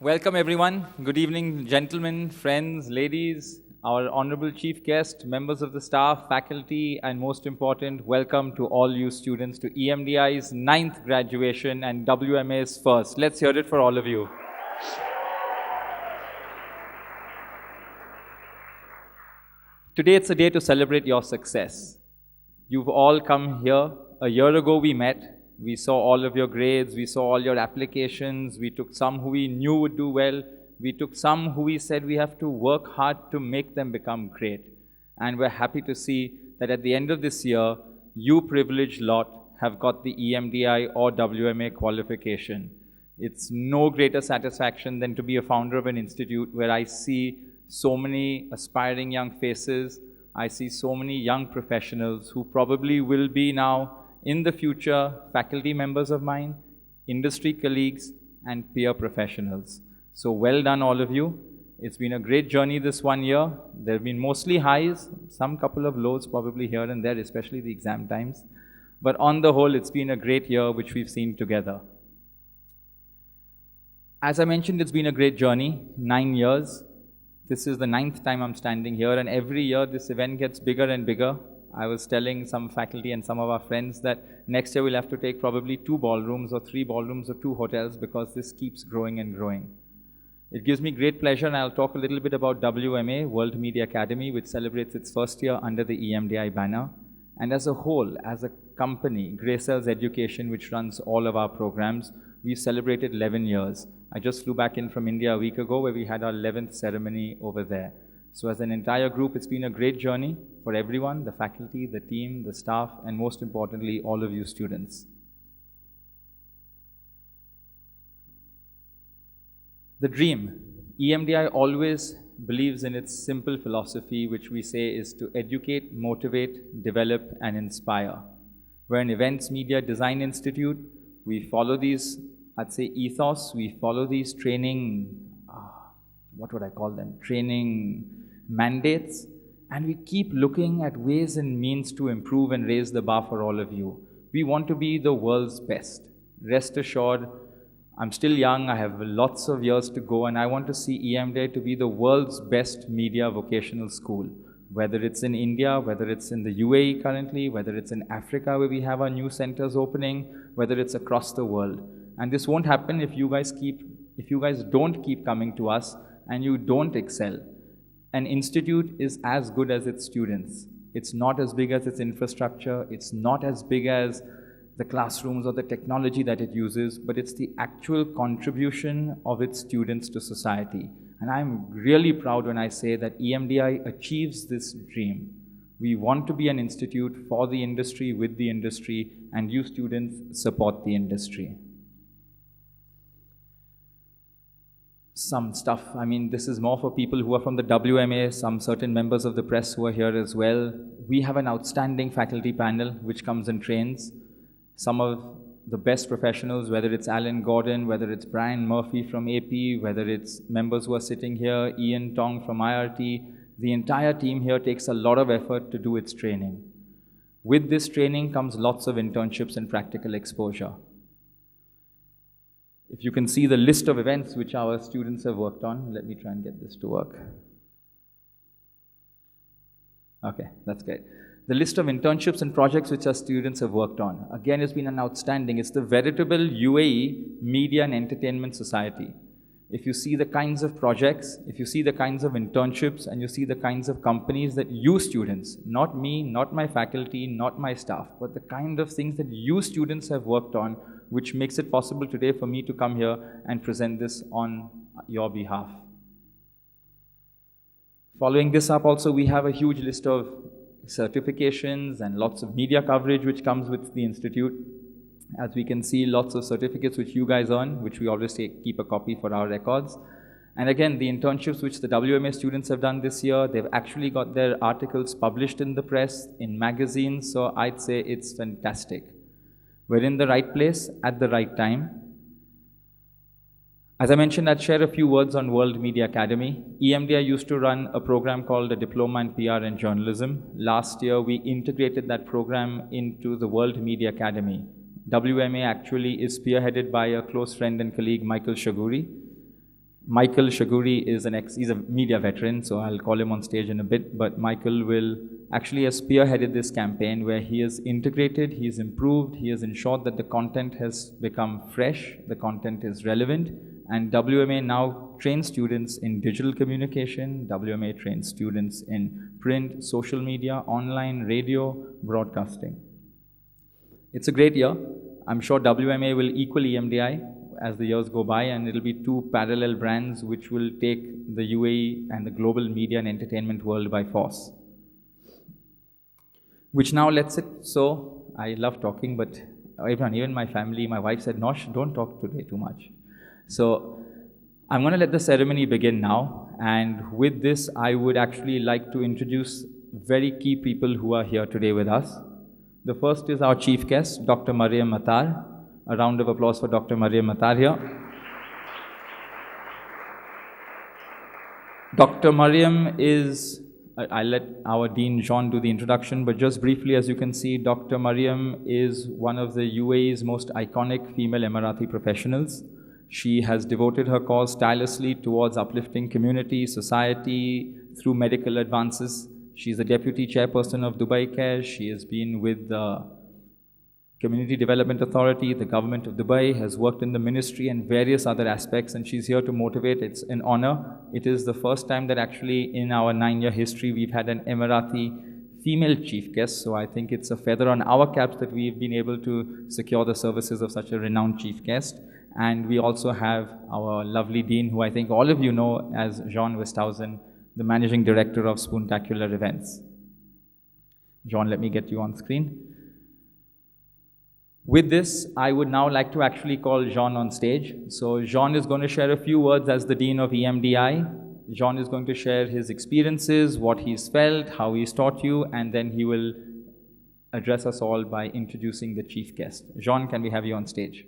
Welcome everyone. Good evening, gentlemen, friends, ladies, our honorable chief guest, members of the staff, faculty, and most important, welcome to all you students to EMDI's 9th graduation and WMA's first. Let's hear it for all of you. Today it's a day to celebrate your success. You've all come here. A year ago we met. We saw all of your grades, we saw all your applications, we took some who we knew would do well, we took some who we said we have to work hard to make them become great. And we're happy to see that at the end of this year, you privileged lot have got the EMDI or WMA qualification. It's no greater satisfaction than to be a founder of an institute where I see so many aspiring young faces, I see so many young professionals who probably will be now in the future, faculty members of mine, industry colleagues, and peer professionals. So well done all of you. It's been a great journey this 1 year. There have been mostly highs, some couple of lows probably here and there, especially the exam times. But on the whole, it's been a great year which we've seen together. As I mentioned, it's been a great journey, 9 years. This is the 9th time I'm standing here, and every year this event gets bigger and bigger. I was telling some faculty and some of our friends that next year we'll have to take probably 2 ballrooms or 3 ballrooms or 2 hotels because this keeps growing and growing. It gives me great pleasure, and I'll talk a little bit about WMA, World Media Academy, which celebrates its first year under the EMDI banner. And as a whole, as a company, Gracell's Education, which runs all of our programs, we've celebrated 11 years. I just flew back in from India a week ago where we had our 11th ceremony over there. So as an entire group, it's been a great journey for everyone, the faculty, the team, the staff, and most importantly, all of you students. The dream. EMDI always believes in its simple philosophy, which we say is to educate, motivate, develop, and inspire. We're an events media design institute. We follow these, I'd say, ethos. We follow these training, what would I call them? Training mandates, and we keep looking at ways and means to improve and raise the bar for all of you. We want to be the world's best. Rest assured, I'm still young, I have lots of years to go, and I want to see EMDI to be the world's best media vocational school. Whether it's in India, whether it's in the UAE currently, whether it's in Africa where we have our new centers opening, whether it's across the world. And this won't happen if you guys don't keep coming to us and you don't excel. An institute is as good as its students. It's not as big as its infrastructure. It's not as big as the classrooms or the technology that it uses, but it's the actual contribution of its students to society. And I'm really proud when I say that EMDI achieves this dream. We want to be an institute for the industry, with the industry, and you students support the industry. Some stuff, I mean, this is more for people who are from the WMA, some certain members of the press who are here as well. We have an outstanding faculty panel which comes and trains. Some of the best professionals, whether it's Alan Gordon, whether it's Brian Murphy from AP, whether it's members who are sitting here, Ian Tong from IRT, the entire team here takes a lot of effort to do its training. With this training comes lots of internships and practical exposure. If you can see the list of events which our students have worked on, let me try and get this to work. Okay, that's great. The list of internships and projects which our students have worked on. Again, it's been an outstanding. It's the veritable UAE Media and Entertainment Society. If you see the kinds of projects, if you see the kinds of internships, and you see the kinds of companies that you students, not me, not my faculty, not my staff, but the kind of things that you students have worked on, which makes it possible today for me to come here and present this on your behalf. Following this up also, we have a huge list of certifications and lots of media coverage which comes with the institute. As we can see, lots of certificates which you guys earn, which we always keep a copy for our records. And again, the internships which the WMA students have done this year, they've actually got their articles published in the press, in magazines, so I'd say it's fantastic. We're in the right place at the right time. As I mentioned, I'd share a few words on World Media Academy. EMDI used to run a program called a Diploma in PR and Journalism. Last year, we integrated that program into the World Media Academy. WMA actually is spearheaded by a close friend and colleague, Michael Shaguri. Michael Shaguri is he's a media veteran, so I'll call him on stage in a bit, but Michael will actually have spearheaded this campaign where he has integrated, he has improved, he has ensured that the content has become fresh, the content is relevant, and WMA now trains students in digital communication, WMA trains students in print, social media, online, radio, broadcasting. It's a great year. I'm sure WMA will equal EMDI as the years go by, and it'll be two parallel brands which will take the UAE and the global media and entertainment world by force. Which now lets it, so I love talking, but everyone, even my family, my wife said, Nosh, don't talk today too much. So I'm going to let the ceremony begin now, and with this I would actually like to introduce very key people who are here today with us. The first is our chief guest, Dr. Mariam Attar. A round of applause for Dr. Mariam Attar here. Dr. Mariam is, I'll let our Dean Jean do the introduction, but just briefly, as you can see, Dr. Mariam is one of the UAE's most iconic female Emirati professionals. She has devoted her cause tirelessly towards uplifting community, society, through medical advances. She's the Deputy Chairperson of Dubai Care. She has been with the Community Development Authority, the government of Dubai, has worked in the ministry and various other aspects, and she's here to motivate. It's an honor. It is the first time that actually in our 9-year history we've had an Emirati female chief guest, so I think it's a feather on our caps that we've been able to secure the services of such a renowned chief guest. And we also have our lovely Dean, who I think all of you know as Jean Westhausen, the Managing Director of Spoontacular Events. John, let me get you on screen. With this, I would now like to actually call Jean on stage. So Jean is going to share a few words as the Dean of EMDI. Jean is going to share his experiences, what he's felt, how he's taught you, and then he will address us all by introducing the chief guest. Jean, can we have you on stage?